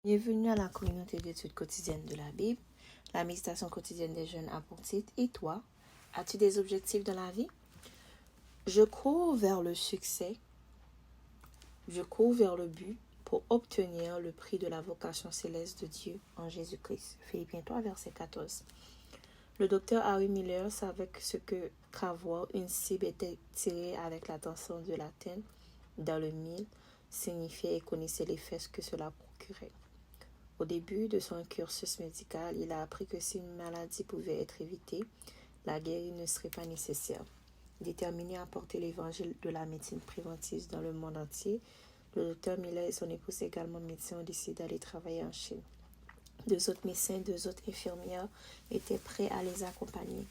Bienvenue à la communauté d'études quotidiennes de la Bible. La méditation quotidienne des jeunes a pour titre « Et toi, as-tu des objectifs dans la vie ?» Je cours vers le succès, je cours vers le but pour obtenir le prix de la vocation céleste de Dieu en Jésus-Christ. Philippiens 3, verset 14. Le docteur Harry Miller savait ce qu'avoir une cible était tirée avec l'attention de l'Athènes dans le mille signifiait et connaissait l'effet que cela procurait. Au début de son cursus médical, il a appris que si une maladie pouvait être évitée, la guérison ne serait pas nécessaire. Déterminé à porter l'évangile de la médecine préventive dans le monde entier, le docteur Miller et son épouse, également médecins, ont décidé d'aller travailler en Chine. 2 autres médecins et 2 autres infirmières étaient prêts à les accompagner.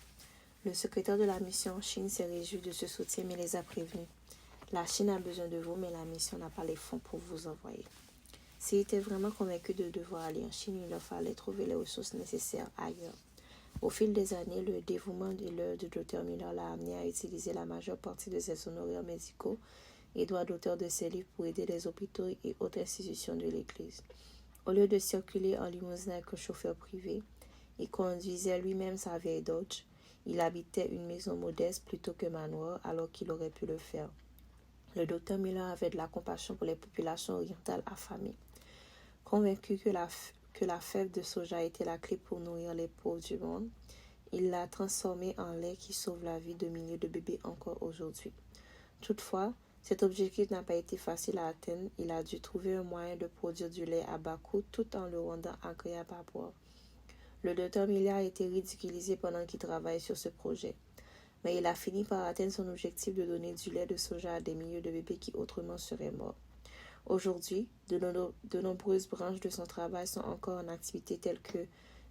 Le secrétaire de la mission en Chine s'est réjoui de ce soutien mais les a prévenus. La Chine a besoin de vous, mais la mission n'a pas les fonds pour vous envoyer. S'ils étaient vraiment convaincus de devoir aller en Chine, il leur fallait trouver les ressources nécessaires ailleurs. Au fil des années, le dévouement de l'œuvre du Dr Miller l'a amené à utiliser la majeure partie de ses honoraires médicaux et droits d'auteur de ses livres pour aider les hôpitaux et autres institutions de l'Église. Au lieu de circuler en limousine avec un chauffeur privé, il conduisait lui-même sa vieille Dodge. Il habitait une maison modeste plutôt que manoir alors qu'il aurait pu le faire. Le Dr Miller avait de la compassion pour les populations orientales affamées. Convaincu que la fève de soja était la clé pour nourrir les pauvres du monde, il l'a transformée en lait qui sauve la vie de milliers de bébés encore aujourd'hui. Toutefois, cet objectif n'a pas été facile à atteindre. Il a dû trouver un moyen de produire du lait à bas coût tout en le rendant agréable à boire. Le Dr Miller a été ridiculisé pendant qu'il travaillait sur ce projet. Mais il a fini par atteindre son objectif de donner du lait de soja à des milliers de bébés qui autrement seraient morts. Aujourd'hui, de nombreuses branches de son travail sont encore en activité telles que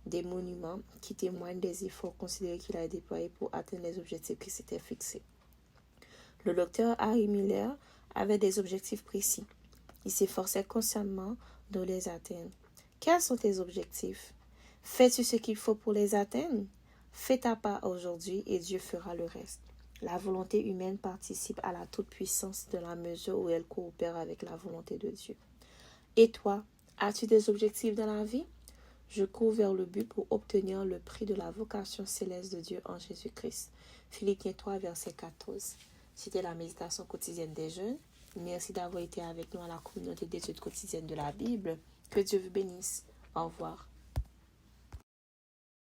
des monuments qui témoignent des efforts considérés qu'il a déployés pour atteindre les objectifs qui s'étaient fixés. Le docteur Harry Miller avait des objectifs précis. Il s'efforçait consciemment de les atteindre. Quels sont tes objectifs? Fais-tu ce qu'il faut pour les atteindre? Fais ta part aujourd'hui et Dieu fera le reste. La volonté humaine participe à la toute-puissance de la mesure où elle coopère avec la volonté de Dieu. Et toi, as-tu des objectifs dans la vie? Je cours vers le but pour obtenir le prix de la vocation céleste de Dieu en Jésus-Christ. Philippiens 3, verset 14. C'était la méditation quotidienne des jeunes. Merci d'avoir été avec nous à la communauté d'études quotidiennes de la Bible. Que Dieu vous bénisse. Au revoir.